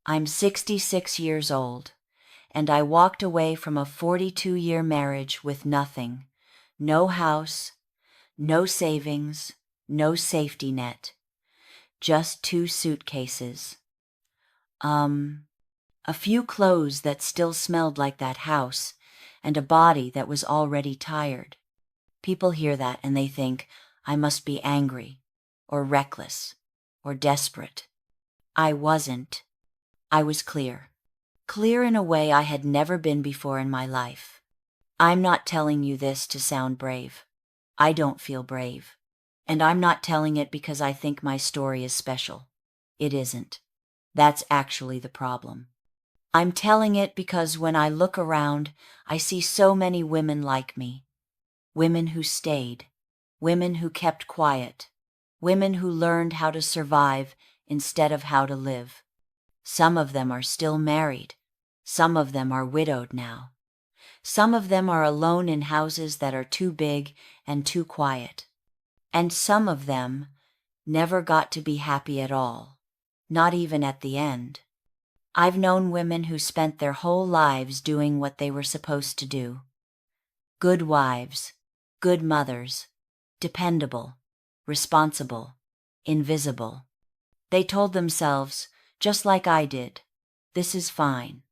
I'm 66 years old, and I walked away from a 42-year marriage with nothing. No house, no savings, no safety net. Just 2 suitcases. A few clothes that still smelled like that house, and a body that was already tired. People hear that and they think, I must be angry, or reckless, or desperate. I wasn't. I was clear. Clear in a way I had never been before in my life. I'm not telling you this to sound brave. I don't feel brave. And I'm not telling it because I think my story is special. It isn't. That's actually the problem. I'm telling it because when I look around, I see so many women like me. Women who stayed. Women who kept quiet. Women who learned how to survive instead of how to live. Some of them are still married. Some of them are widowed now. Some of them are alone in houses that are too big and too quiet. And some of them never got to be happy at all, not even at the end. I've known women who spent their whole lives doing what they were supposed to do. Good wives, good mothers, dependable, responsible, invisible. They told themselves, just like I did, this is fine,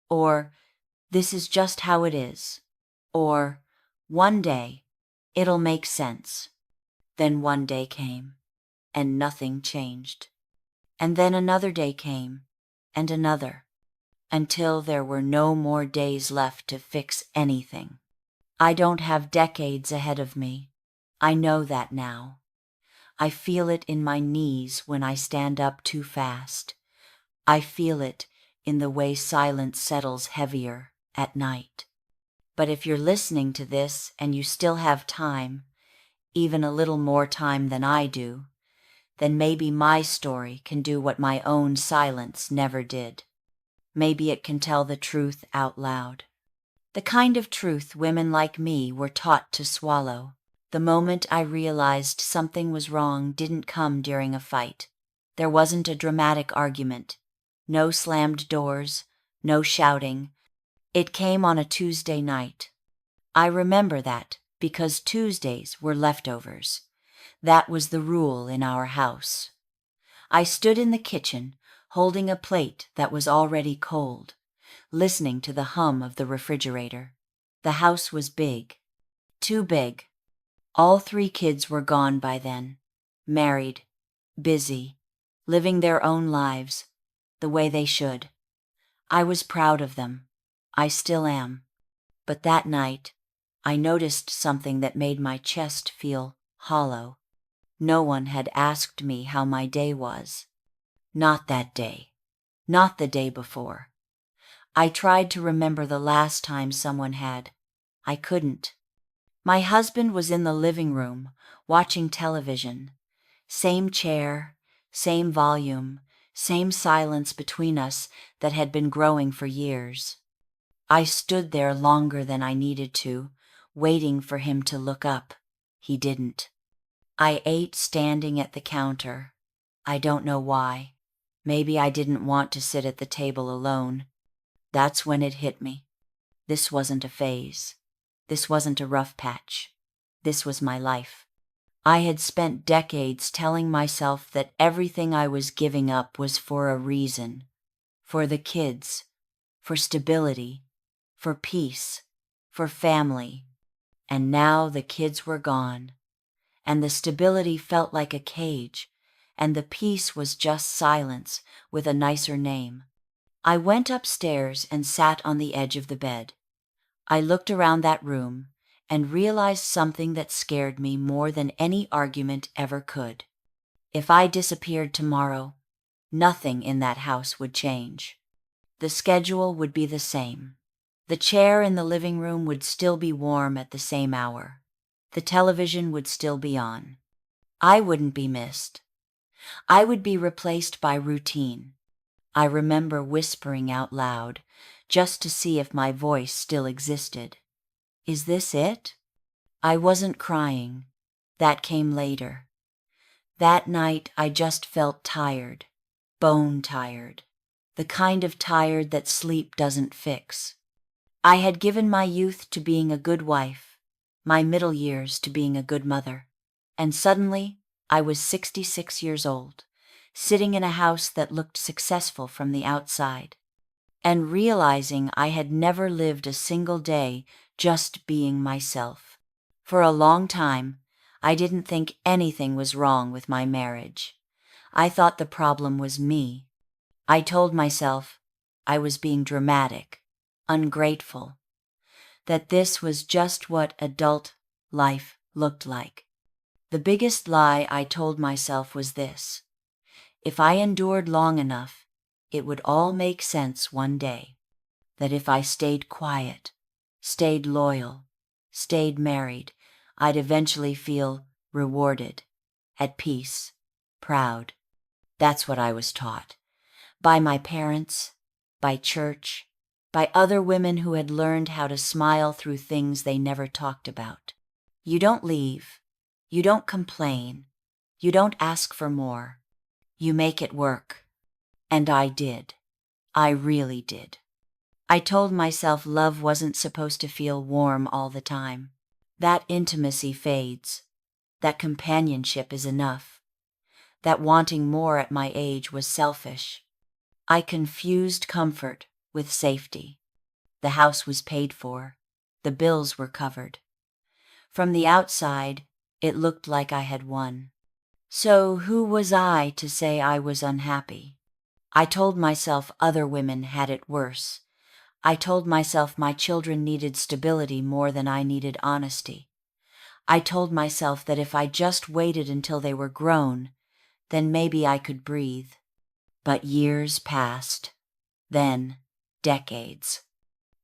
or this is just how it is, or one day it'll make sense. Then one day came, and nothing changed. And then another day came, and another, until there were no more days left to fix anything. I don't have decades ahead of me. I know that now. I feel it in my knees when I stand up too fast. I feel it in the way silence settles heavier at night. But if you're listening to this and you still have time, even a little more time than I do, then maybe my story can do what my own silence never did. Maybe it can tell the truth out loud. The kind of truth women like me were taught to swallow. The moment I realized something was wrong didn't come during a fight. There wasn't a dramatic argument. No slammed doors, no shouting. It came on a Tuesday night. I remember that because Tuesdays were leftovers. That was the rule in our house. I stood in the kitchen, holding a plate that was already cold, listening to the hum of the refrigerator. The house was big. Too big. All 3 kids were gone by then. Married. Busy. Living their own lives. The way they should. I was proud of them. I still am. But that night, I noticed something that made my chest feel hollow. No one had asked me how my day was. Not that day. Not the day before. I tried to remember the last time someone had. I couldn't. My husband was in the living room, watching television. Same chair, same volume, same silence between us that had been growing for years. I stood there longer than I needed to, waiting for him to look up. He didn't. I ate standing at the counter. I don't know why. Maybe I didn't want to sit at the table alone. That's when it hit me. This wasn't a phase. This wasn't a rough patch. This was my life. I had spent decades telling myself that everything I was giving up was for a reason. For the kids. For stability. For peace. For family. And now the kids were gone. And the stability felt like a cage, and the peace was just silence with a nicer name. I went upstairs and sat on the edge of the bed. I looked around that room and realized something that scared me more than any argument ever could. If I disappeared tomorrow, nothing in that house would change. The schedule would be the same. The chair in the living room would still be warm at the same hour. The television would still be on. I wouldn't be missed. I would be replaced by routine. I remember whispering out loud, just to see if my voice still existed. Is this it? I wasn't crying. That came later. That night I just felt tired, bone tired. the kind of tired that sleep doesn't fix. I had given my youth to being a good wife, my middle years to being a good mother, and suddenly I was 66 years old, sitting in a house that looked successful from the outside, and realizing I had never lived a single day just being myself. For a long time, I didn't think anything was wrong with my marriage. I thought the problem was me. I told myself I was being dramatic, ungrateful, that this was just what adult life looked like. The biggest lie I told myself was this: if I endured long enough, it would all make sense one day. That if I stayed quiet, stayed loyal, stayed married, I'd eventually feel rewarded, at peace, proud. That's what I was taught. By my parents, by church, by other women who had learned how to smile through things they never talked about. You don't leave. You don't complain. You don't ask for more. You make it work. And I did. I really did. I told myself love wasn't supposed to feel warm all the time. That intimacy fades. That companionship is enough. That wanting more at my age was selfish. I confused comfort with safety. The house was paid for. The bills were covered. From the outside, it looked like I had won. So who was I to say I was unhappy? I told myself other women had it worse. I told myself my children needed stability more than I needed honesty. I told myself that if I just waited until they were grown, then maybe I could breathe. But years passed, then decades.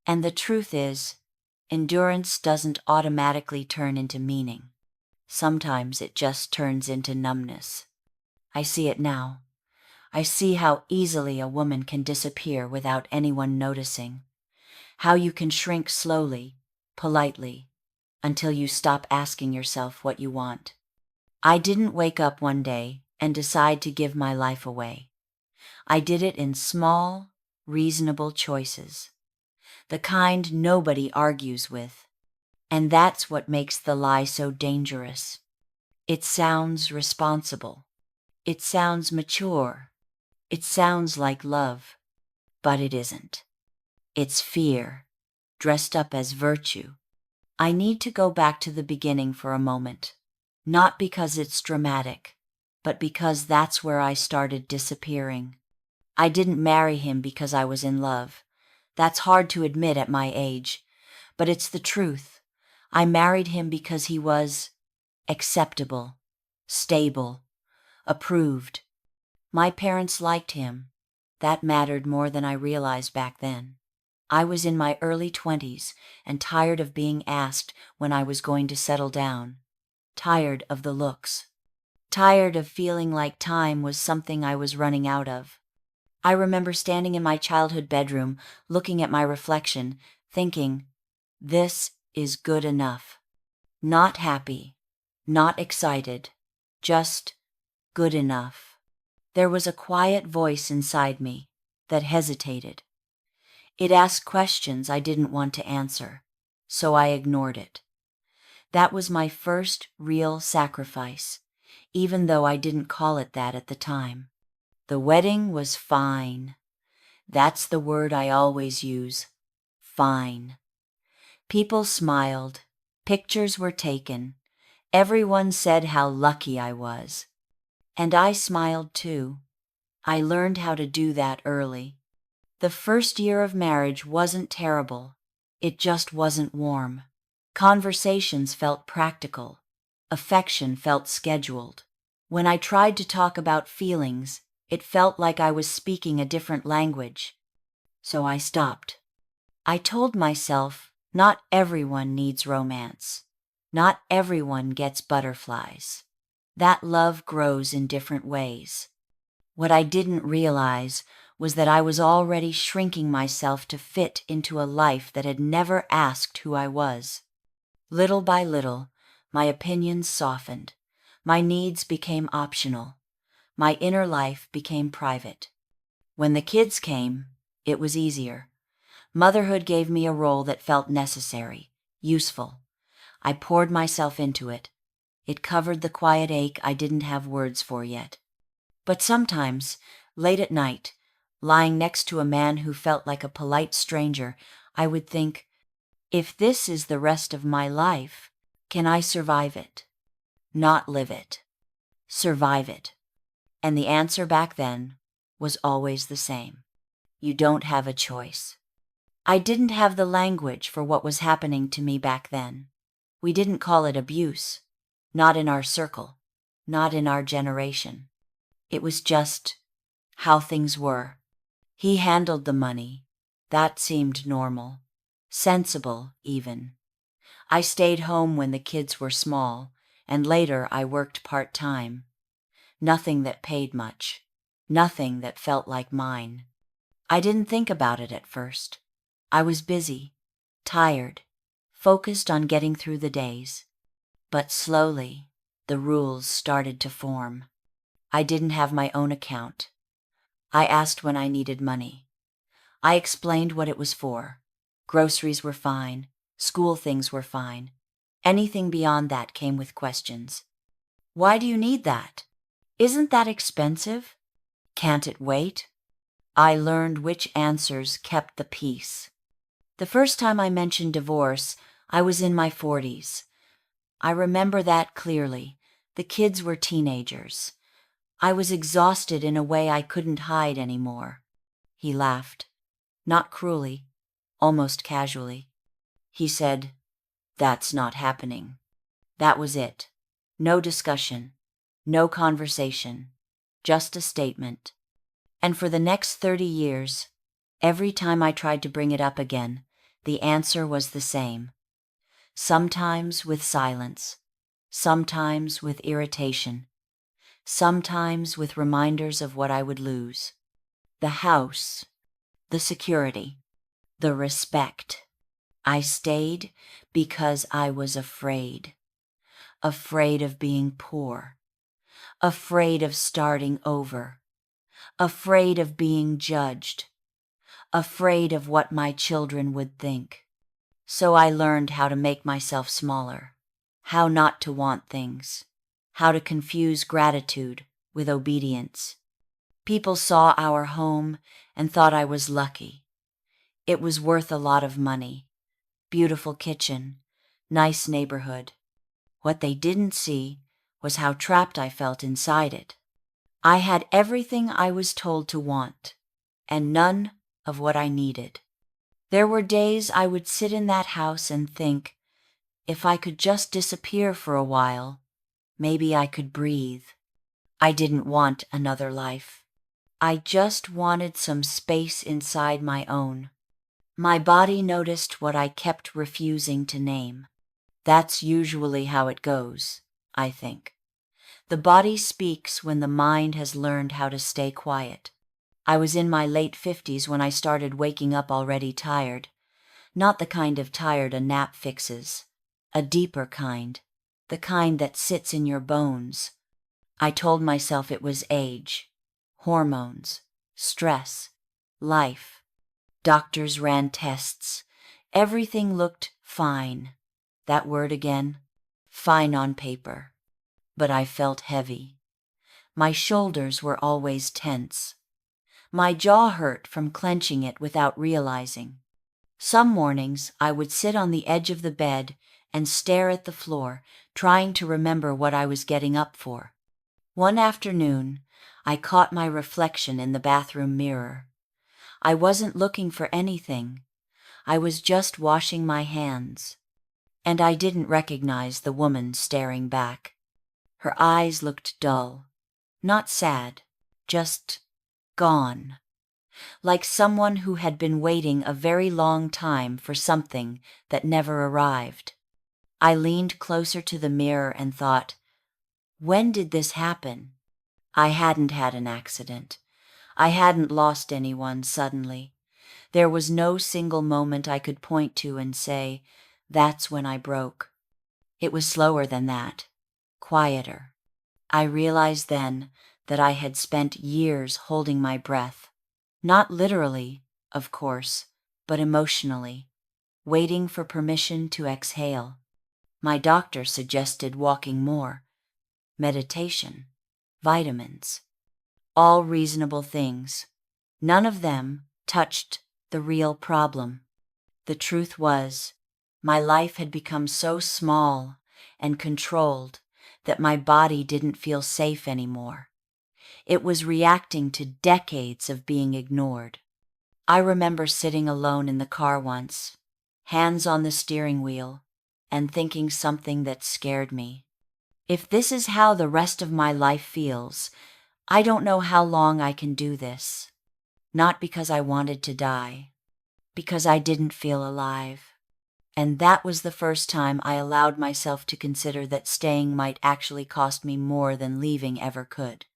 And the truth is, endurance doesn't automatically turn into meaning. Sometimes it just turns into numbness. I see it now. I see how easily a woman can disappear without anyone noticing. How you can shrink slowly, politely, until you stop asking yourself what you want. I didn't wake up one day and decide to give my life away. I did it in small, reasonable choices, the kind nobody argues with. And that's what makes the lie so dangerous. It sounds responsible. It sounds mature. It sounds like love. But it isn't. It's fear, dressed up as virtue. I need to go back to the beginning for a moment, not because it's dramatic, but because that's where I started disappearing. I didn't marry him because I was in love. That's hard to admit at my age, but it's the truth. I married him because he was acceptable, stable, approved. My parents liked him. That mattered more than I realized back then. I was in my early 20s and tired of being asked when I was going to settle down. Tired of the looks. Tired of feeling like time was something I was running out of. I remember standing in my childhood bedroom, looking at my reflection, thinking, this is good enough. Not happy, not excited, just good enough. There was a quiet voice inside me that hesitated. It asked questions I didn't want to answer, so I ignored it. That was my first real sacrifice, even though I didn't call it that at the time. The wedding was fine. That's the word I always use. Fine. People smiled. Pictures were taken. Everyone said how lucky I was. And I smiled too. I learned how to do that early. The first year of marriage wasn't terrible. It just wasn't warm. Conversations felt practical. Affection felt scheduled. When I tried to talk about feelings, it felt like I was speaking a different language. So I stopped. I told myself, not everyone needs romance. Not everyone gets butterflies. That love grows in different ways. What I didn't realize was that I was already shrinking myself to fit into a life that had never asked who I was. Little by little, my opinions softened. My needs became optional. My inner life became private. When the kids came, it was easier. Motherhood gave me a role that felt necessary, useful. I poured myself into it. It covered the quiet ache I didn't have words for yet. But sometimes, late at night, lying next to a man who felt like a polite stranger, I would think, if this is the rest of my life, can I survive it? Not live it. Survive it. And the answer back then was always the same. You don't have a choice. I didn't have the language for what was happening to me back then. We didn't call it abuse. Not in our circle. Not in our generation. It was just how things were. He handled the money. That seemed normal. Sensible, even. I stayed home when the kids were small, and later I worked part-time. Nothing that paid much. Nothing that felt like mine. I didn't think about it at first. I was busy, tired, focused on getting through the days. But slowly, the rules started to form. I didn't have my own account. I asked when I needed money. I explained what it was for. Groceries were fine. School things were fine. Anything beyond that came with questions. Why do you need that? Isn't that expensive? Can't it wait? I learned which answers kept the peace. The first time I mentioned divorce, I was in my 40s. I remember that clearly. The kids were teenagers. I was exhausted in a way I couldn't hide anymore. He laughed. Not cruelly, almost casually. He said, "That's not happening." That was it. No discussion. No conversation. Just a statement. And for the next 30 years, every time I tried to bring it up again, the answer was the same. Sometimes with silence. Sometimes with irritation. Sometimes with reminders of what I would lose. The house. The security. The respect. I stayed because I was afraid. Afraid of being poor. Afraid of starting over. Afraid of being judged. Afraid of what my children would think. So I learned how to make myself smaller. How not to want things. How to confuse gratitude with obedience. People saw our home and thought I was lucky. It was worth a lot of money. Beautiful kitchen. Nice neighborhood. What they didn't see was how trapped I felt inside it. I had everything I was told to want, and none of what I needed. There were days I would sit in that house and think, if I could just disappear for a while, maybe I could breathe. I didn't want another life. I just wanted some space inside my own. My body noticed what I kept refusing to name. That's usually how it goes, I think. The body speaks when the mind has learned how to stay quiet. I was in my late 50s when I started waking up already tired. Not the kind of tired a nap fixes. A deeper kind. The kind that sits in your bones. I told myself it was age. Hormones. Stress. Life. Doctors ran tests. Everything looked fine. That word again. Fine on paper. But I felt heavy. My shoulders were always tense. My jaw hurt from clenching it without realizing. Some mornings I would sit on the edge of the bed and stare at the floor, trying to remember what I was getting up for. One afternoon, I caught my reflection in the bathroom mirror. I wasn't looking for anything. I was just washing my hands. And I didn't recognize the woman staring back. Her eyes looked dull. Not sad, just gone. Like someone who had been waiting a very long time for something that never arrived. I leaned closer to the mirror and thought, when did this happen? I hadn't had an accident. I hadn't lost anyone suddenly. There was no single moment I could point to and say, that's when I broke. It was slower than that, quieter. I realized then that I had spent years holding my breath. Not literally, of course, but emotionally, waiting for permission to exhale. My doctor suggested walking more, meditation, vitamins, all reasonable things. None of them touched the real problem. The truth was, my life had become so small and controlled that my body didn't feel safe anymore. It was reacting to decades of being ignored. I remember sitting alone in the car once, hands on the steering wheel, and thinking something that scared me. If this is how the rest of my life feels, I don't know how long I can do this. Not because I wanted to die, because I didn't feel alive. And that was the first time I allowed myself to consider that staying might actually cost me more than leaving ever could.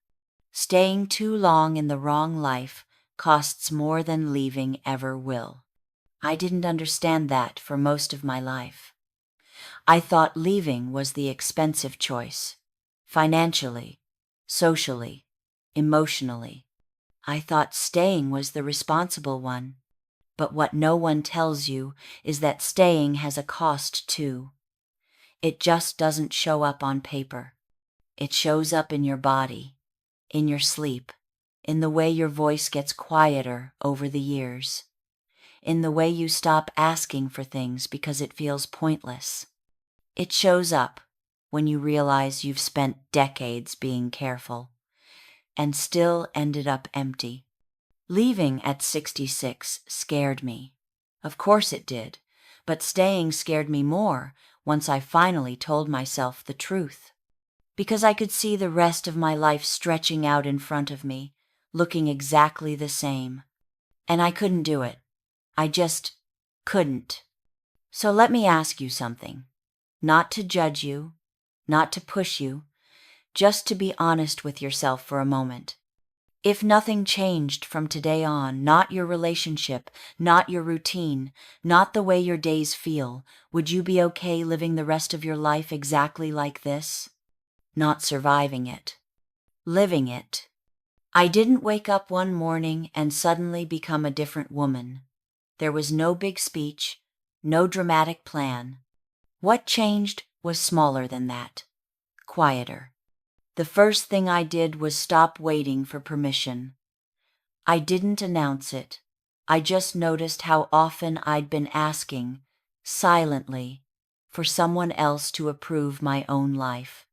Staying too long in the wrong life costs more than leaving ever will. I didn't understand that for most of my life. I thought leaving was the expensive choice, financially, socially, emotionally. I thought staying was the responsible one. But what no one tells you is that staying has a cost too. It just doesn't show up on paper. It shows up in your body, in your sleep, in the way your voice gets quieter over the years, in the way you stop asking for things because it feels pointless. It shows up when you realize you've spent decades being careful and still ended up empty. Leaving at 66 scared me. Of course it did, but staying scared me more once I finally told myself the truth. Because I could see the rest of my life stretching out in front of me, looking exactly the same. And I couldn't do it. I just couldn't. So let me ask you something. Not to judge you, not to push you, just to be honest with yourself for a moment. If nothing changed from today on, not your relationship, not your routine, not the way your days feel, would you be okay living the rest of your life exactly like this? Not surviving it. Living it. I didn't wake up one morning and suddenly become a different woman. There was no big speech, no dramatic plan. What changed was smaller than that. Quieter. The first thing I did was stop waiting for permission. I didn't announce it. I just noticed how often I'd been asking, silently, for someone else to approve my own life.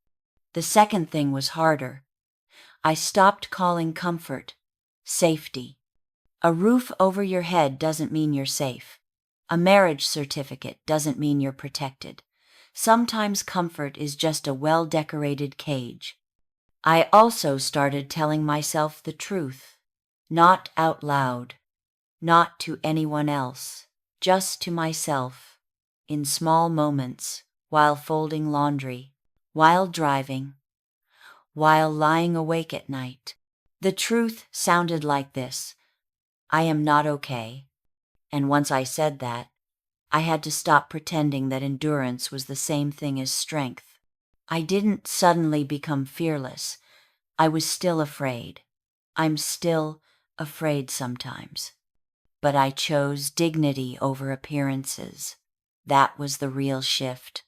The second thing was harder. I stopped calling comfort safety. A roof over your head doesn't mean you're safe. A marriage certificate doesn't mean you're protected. Sometimes comfort is just a well-decorated cage. I also started telling myself the truth, not out loud, not to anyone else, just to myself, in small moments, while folding laundry, while driving, while lying awake at night. The truth sounded like this: I am not okay. And once I said that, I had to stop pretending that endurance was the same thing as strength. I didn't suddenly become fearless. I was still afraid. I'm still afraid sometimes. But I chose dignity over appearances. That was the real shift.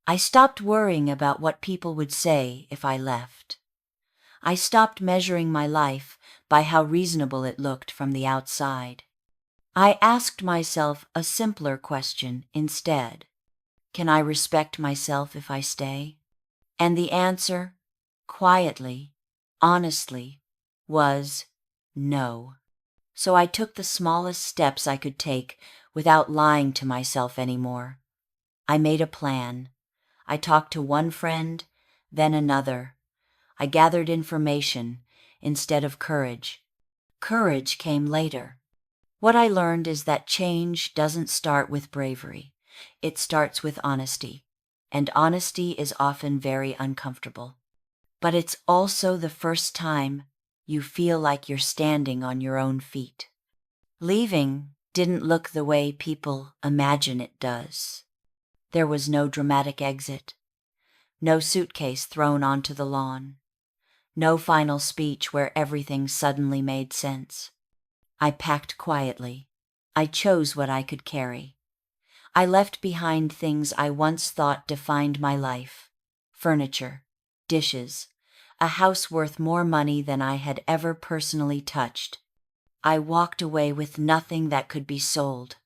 I stopped worrying about what people would say if I left. I stopped measuring my life by how reasonable it looked from the outside. I asked myself a simpler question instead. Can I respect myself if I stay? And the answer, quietly, honestly, was no. So I took the smallest steps I could take without lying to myself anymore. I made a plan. I talked to one friend, then another. I gathered information instead of courage. Courage came later. What I learned is that change doesn't start with bravery. It starts with honesty. And honesty is often very uncomfortable. But it's also the first time you feel like you're standing on your own feet. Leaving didn't look the way people imagine it does. There was no dramatic exit, no suitcase thrown onto the lawn, no final speech where everything suddenly made sense. I packed quietly. I chose what I could carry. I left behind things I once thought defined my life. Furniture, dishes, a house worth more money than I had ever personally touched. I walked away with nothing that could be sold.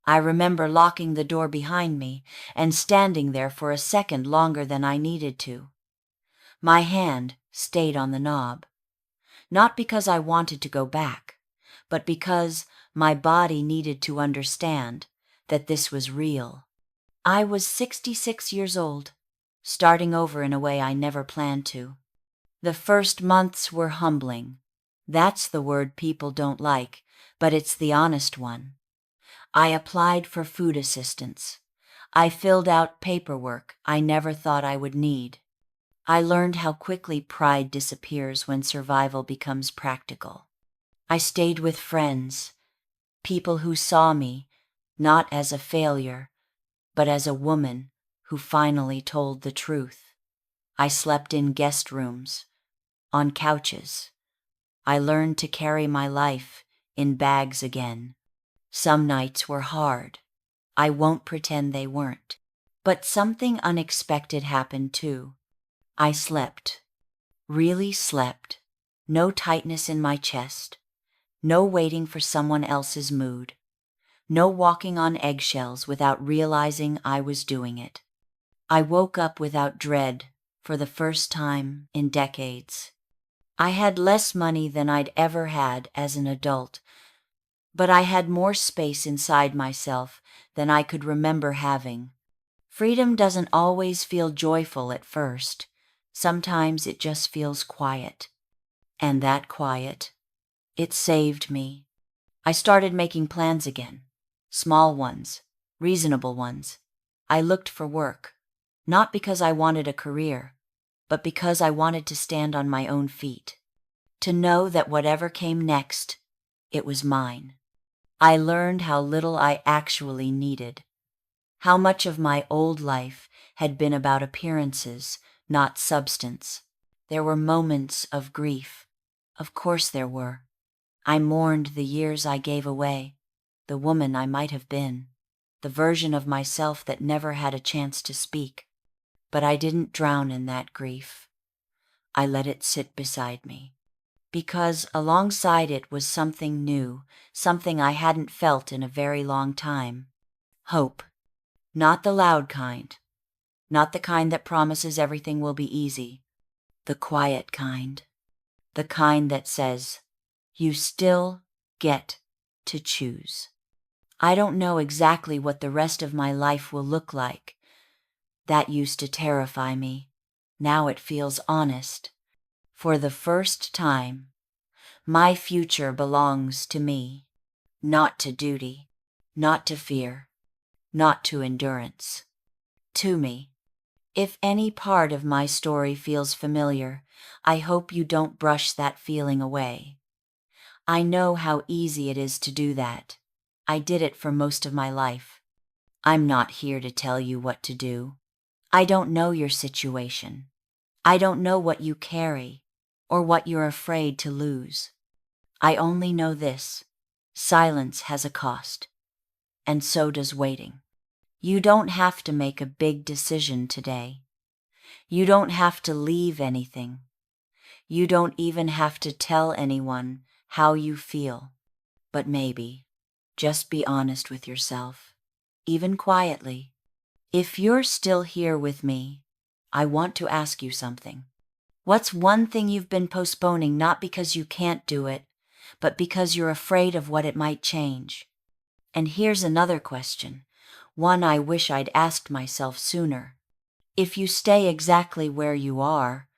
I remember locking the door behind me and standing there for a second longer than I needed to. My hand stayed on the knob, not because I wanted to go back, but because my body needed to understand that this was real. I was 66 years old, starting over in a way I never planned to. The first months were humbling. That's the word people don't like, but it's the honest one. I applied for food assistance. I filled out paperwork I never thought I would need. I learned how quickly pride disappears when survival becomes practical. I stayed with friends, people who saw me not as a failure, but as a woman who finally told the truth. I slept in guest rooms, on couches. I learned to carry my life in bags again. Some nights were hard. I won't pretend they weren't. But something unexpected happened too. I slept. Really slept. No tightness in my chest. No waiting for someone else's mood. No walking on eggshells without realizing I was doing it. I woke up without dread for the first time in decades. I had less money than I'd ever had as an adult, but I had more space inside myself than I could remember having. Freedom doesn't always feel joyful at first. Sometimes it just feels quiet. And that quiet, it saved me. I started making plans again. Small ones, reasonable ones. I looked for work, not because I wanted a career, but because I wanted to stand on my own feet. To know that whatever came next, it was mine. I learned how little I actually needed. How much of my old life had been about appearances, not substance. There were moments of grief. Of course there were. I mourned the years I gave away, the woman I might have been, the version of myself that never had a chance to speak. But I didn't drown in that grief. I let it sit beside me. Because alongside it was something new, something I hadn't felt in a very long time. Hope. Not the loud kind. Not the kind that promises everything will be easy. The quiet kind. The kind that says, you still get to choose. I don't know exactly what the rest of my life will look like. That used to terrify me. Now it feels honest. For the first time, my future belongs to me, not to duty, not to fear, not to endurance. To me. If any part of my story feels familiar, I hope you don't brush that feeling away. I know how easy it is to do that. I did it for most of my life. I'm not here to tell you what to do. I don't know your situation. I don't know what you carry or what you're afraid to lose. I only know this. Silence has a cost, and so does waiting. You don't have to make a big decision today. You don't have to leave anything. You don't even have to tell anyone how you feel. But maybe, just be honest with yourself, even quietly. If you're still here with me, I want to ask you something. What's one thing you've been postponing not because you can't do it, but because you're afraid of what it might change? And here's another question, one I wish I'd asked myself sooner. If you stay exactly where you are,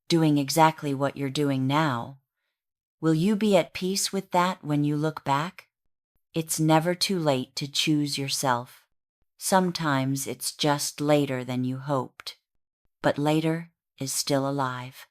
doing exactly what you're doing now, will you be at peace with that when you look back? It's never too late to choose yourself. Sometimes it's just later than you hoped, but later is still alive.